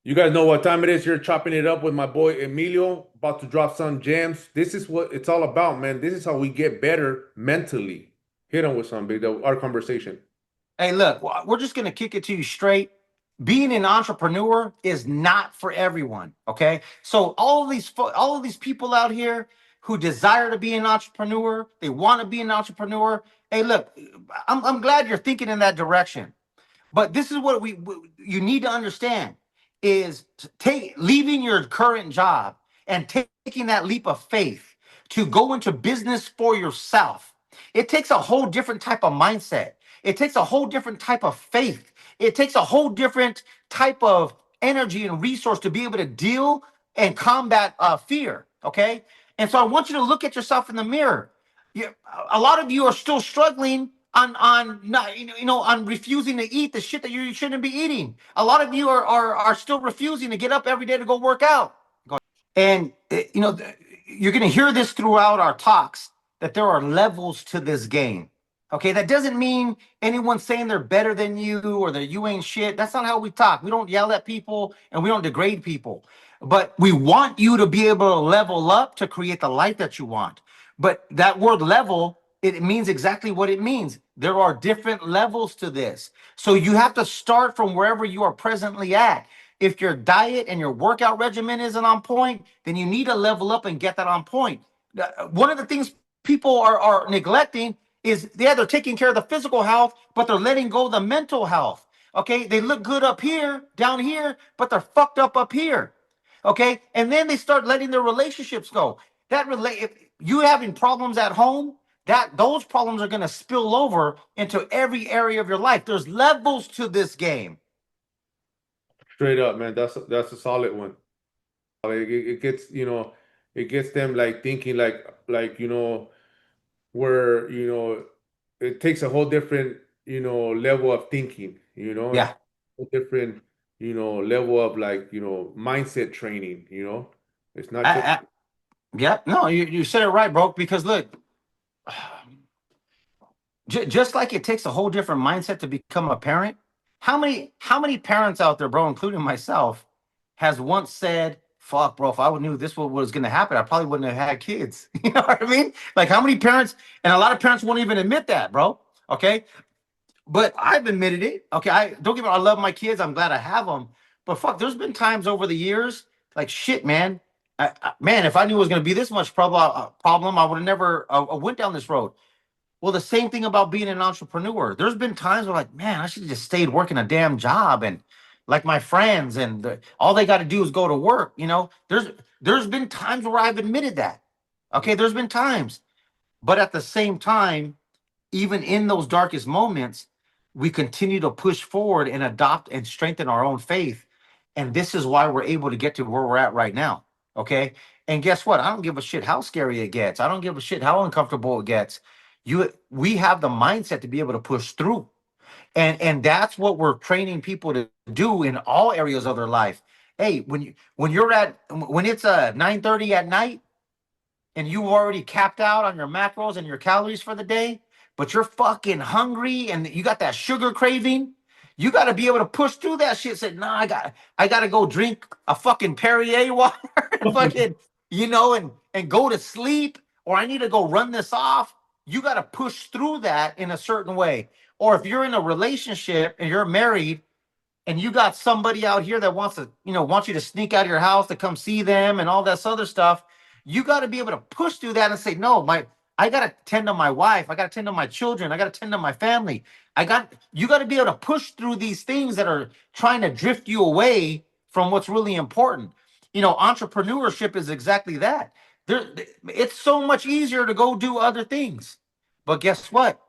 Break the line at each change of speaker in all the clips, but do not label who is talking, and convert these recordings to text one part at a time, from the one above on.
You guys know what time it is here, chopping it up with my boy Emilio, about to drop some gems. This is what it's all about, man. This is how we get better mentally. Hit on with some big our conversation.
Hey, look, we're just going to kick it to you straight. Being an entrepreneur is not for everyone. Okay, so all of these people out here who desire to be an entrepreneur, they want to be an entrepreneur. Hey, look, I'm glad you're thinking in that direction. But this is what you need to understand is leaving your current job and taking that leap of faith to go into business for yourself. It takes a whole different type of mindset. It takes a whole different type of faith. It takes a whole different type of energy and resource to be able to deal and combat fear. Okay. And so I want you to look at yourself in the mirror. A lot of you are still struggling on not on refusing to eat the shit that you shouldn't be eating. A lot of you are still refusing to get up every day to go work out. And you're going to hear this throughout our talks that there are levels to this game. Okay, that doesn't mean anyone saying they're better than you or that you ain't shit. That's not how we talk. We don't yell at people and we don't degrade people. But we want you to be able to level up to create the life that you want. But that word level, it means exactly what it means. There are different levels to this. So you have to start from wherever you are presently at. If your diet and your workout regimen isn't on point, then you need to level up and get that on point. One of the things people are neglecting is, yeah, they're taking care of the physical health, but they're letting go of the mental health. Okay, they look good up here, down here, but they're fucked up here. Okay, and then they start letting their relationships go. If you having problems at home, that those problems are going to spill over into every area of your life. There's levels to this game.
Straight up, man. That's a solid one. It gets it gets them like thinking like where it takes a whole different level of thinking.
Yeah.
A different level of like mindset training. It's not just
I, yeah, no, you said it right, bro. Because look, just like it takes a whole different mindset to become a parent. How many parents out there, bro, including myself, has once said, "Fuck, bro, if I knew this was going to happen, I probably wouldn't have had kids." You know what I mean? Like how many parents, and a lot of parents won't even admit that, bro. Okay, but I've admitted it. Okay, I don't get me wrong, I love my kids. I'm glad I have them. But fuck, there's been times over the years, like shit, man. Man, if I knew it was going to be this much problem, I would have never went down this road. Well, the same thing about being an entrepreneur. There's been times where, like, man, I should have just stayed working a damn job, and like my friends, and all they got to do is go to work. There's been times where I've admitted that. Okay, there's been times, but at the same time, even in those darkest moments, we continue to push forward and adopt and strengthen our own faith. And this is why we're able to get to where we're at right now. Okay. And guess what? I don't give a shit how scary it gets. I don't give a shit how uncomfortable it gets. We have the mindset to be able to push through. And that's what we're training people to do in all areas of their life. Hey, when it's 9:30 at night and you've already capped out on your macros and your calories for the day, but you're fucking hungry and you got that sugar craving, you got to be able to push through that shit. Say, nah, I got to go drink a fucking Perrier water, fucking, and go to sleep, or I need to go run this off. You got to push through that in a certain way. Or if you're in a relationship and you're married and you got somebody out here that wants you to sneak out of your house to come see them and all this other stuff, you got to be able to push through that and say, no, I got to tend to my wife, I got to tend to my children, I got to tend to my family. You got to be able to push through these things that are trying to drift you away from what's really important. Entrepreneurship is exactly that. It's so much easier to go do other things, but guess what?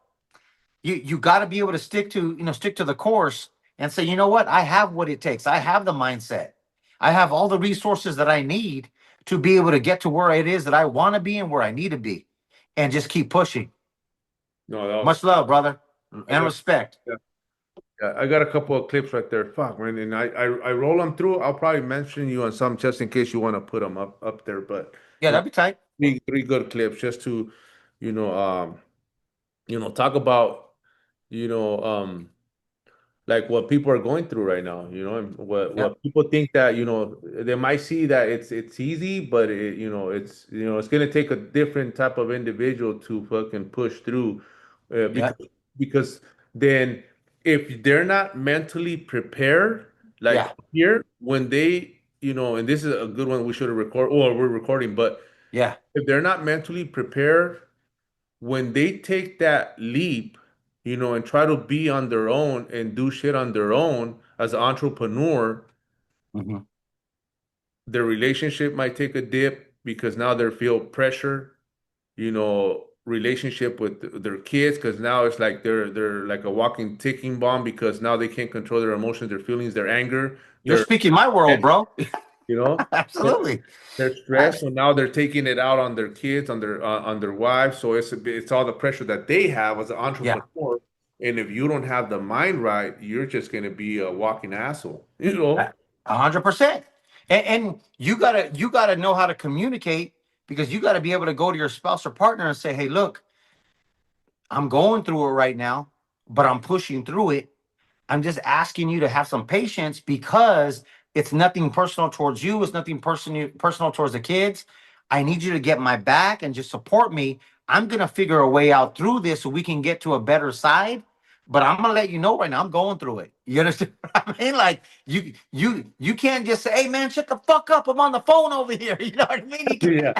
You got to be able to stick to the course and say, you know what, I have what it takes. I have the mindset. I have all the resources that I need to be able to get to where it is that I want to be and where I need to be, and just keep pushing.
no. That was
Much love, brother,
I
and
got
respect.
yeah, yeah, I got a couple of clips right there. Fuck, man, and I roll them through. I'll probably mention you on some just in case you want to put them up there. But
Yeah, that'd be tight.
three good clips just to you know talk about you know um like what people are going through right now, and
Yep.
what people think that, they might see that it's easy, but it's gonna take a different type of individual to fucking push through,
Yep.
because then if they're not mentally prepared, like
Yeah.
here when they, and this is a good one we should have record or we're recording, but
Yeah.
if they're not mentally prepared when they take that leap, and try to be on their own and do shit on their own as an entrepreneur,
Hmm.
their relationship might take a dip because now they feel pressure, relationship with their kids because now it's like they're like a walking ticking bomb because now they can't control their emotions, their feelings, their anger,
You're
their
speaking my world, bro.
you know
Absolutely.
they're stressed,
Abs-
so now they're taking it out on their kids, on their wives. So it's all the pressure that they have as an
yeah.
entrepreneur. And if you don't have the mind right, you're just gonna be a walking asshole. You
A
know?
100%. And you gotta know how to communicate because you gotta be able to go to your spouse or partner and say, hey, look, I'm going through it right now, but I'm pushing through it. I'm just asking you to have some patience because it's nothing personal towards you. It's nothing personal towards the kids. I need you to get my back and just support me. I'm gonna figure a way out through this so we can get to a better side. But I'm gonna let you know right now, I'm going through it. You understand what I mean? Like you can't just say, hey man, shut the fuck up. I'm on the phone over here. You know what I mean? You
Yeah,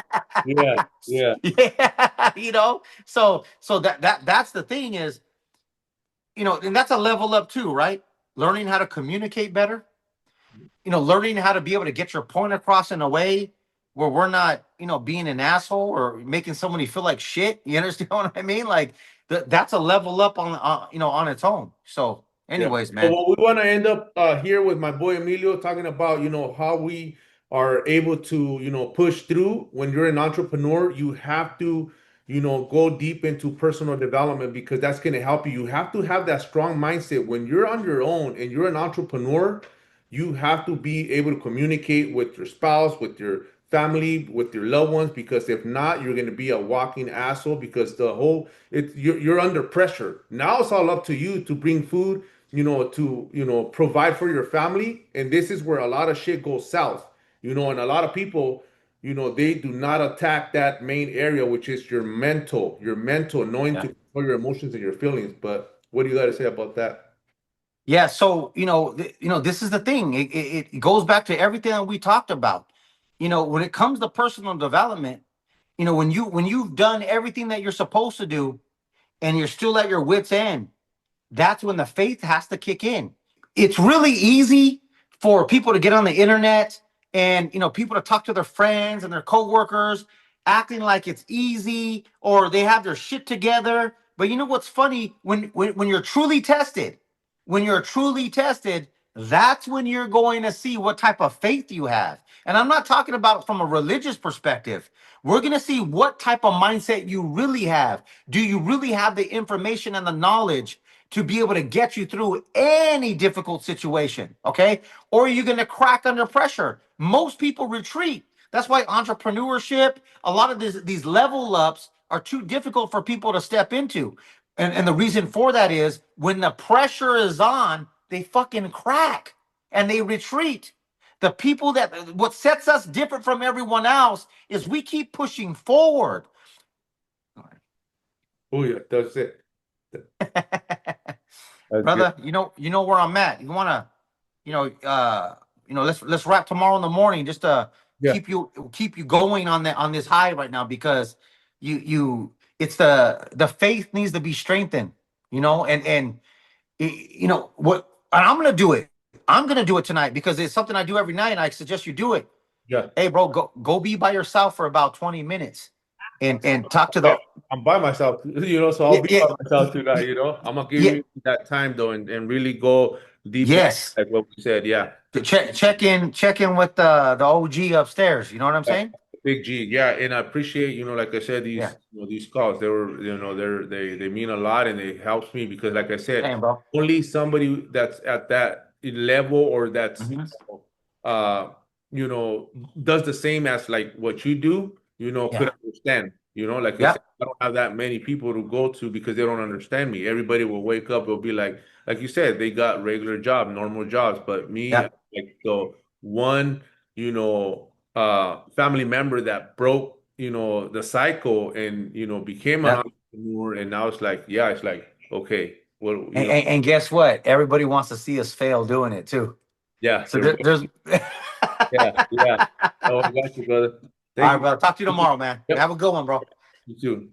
yeah,
can't,
yeah.
yeah, So that's the thing is, and that's a level up too, right? Learning how to communicate better, learning how to be able to get your point across in a way where we're not, being an asshole or making somebody feel like shit. You understand what I mean? Like that's a level up on its own. So,
Yeah.
anyways,
So
man.
what we want to end up here with my boy Emilio talking about, how we are able to, push through. When you're an entrepreneur, you have to, go deep into personal development because that's going to help you. You have to have that strong mindset. When you're on your own and you're an entrepreneur, you have to be able to communicate with your spouse, with your family, with your loved ones, because if not, you're going to be a walking asshole because you're under pressure. Now it's all up to you to bring food, to provide for your family, and this is where a lot of shit goes south, and a lot of people, they do not attack that main area, which is your mental, knowing to
Yeah.
control your emotions and your feelings. But what do you got to say about that?
Yeah. So, this is the thing. It goes back to everything that we talked about. When it comes to personal development, when you've done everything that you're supposed to do and you're still at your wits' end, that's when the faith has to kick in. It's really easy for people to get on the internet and people to talk to their friends and their coworkers acting like it's easy or they have their shit together. But you know what's funny? When you're truly tested, that's when you're going to see what type of faith you have. And I'm not talking about it from a religious perspective. We're going to see what type of mindset you really have. Do you really have the information and the knowledge to be able to get you through any difficult situation? Okay. Or are you going to crack under pressure? Most people retreat. That's why entrepreneurship, a lot of these level ups are too difficult for people to step into. And the reason for that is when the pressure is on, they fucking crack and they retreat. The people that what sets us different from everyone else is we keep pushing forward.
Oh yeah, that's it. That's good.
Brother, you know where I'm at. You wanna, let's wrap tomorrow in the morning just to
Yeah.
keep you going on this high right now because it's the faith needs to be strengthened, and what, and I'm gonna do it. I'm gonna do it tonight because it's something I do every night, and I suggest you do it.
Yeah.
Hey, bro, go be by yourself for about 20 minutes and talk to
Yeah,
the
I'm by myself, so I'll
yeah,
be
yeah,
by myself tonight. I'm gonna give
yeah,
me that time though, and really go deep down,
yes.
like what we said. Yeah,
To check in with the OG upstairs. You know what I'm
yeah.
saying?
Big G. Yeah, and I appreciate, like I said,
Yeah.
these calls. They were, they mean a lot, and it helps me because, like I said,
Damn, bro.
only somebody that's at that level or that's,
Hmm.
uh, does the same as like what you do, could
Yeah.
understand. You know, like I said,
Yep.
I don't have that many people to go to because they don't understand me. Everybody will wake up, it'll be like you said, they got regular job, normal jobs. But me,
Yep.
like the one, family member that broke, the cycle and, became an
Yep.
entrepreneur. And now it's like, yeah, it's like, okay, well,
And guess what? Everybody wants to see us fail doing it too.
yeah,
So there's
yeah, yeah. Oh, I got you, brother.
all
Thank
right,
you.
brother. Talk to you tomorrow, man.
Yep,
Have a good one, bro.
you too.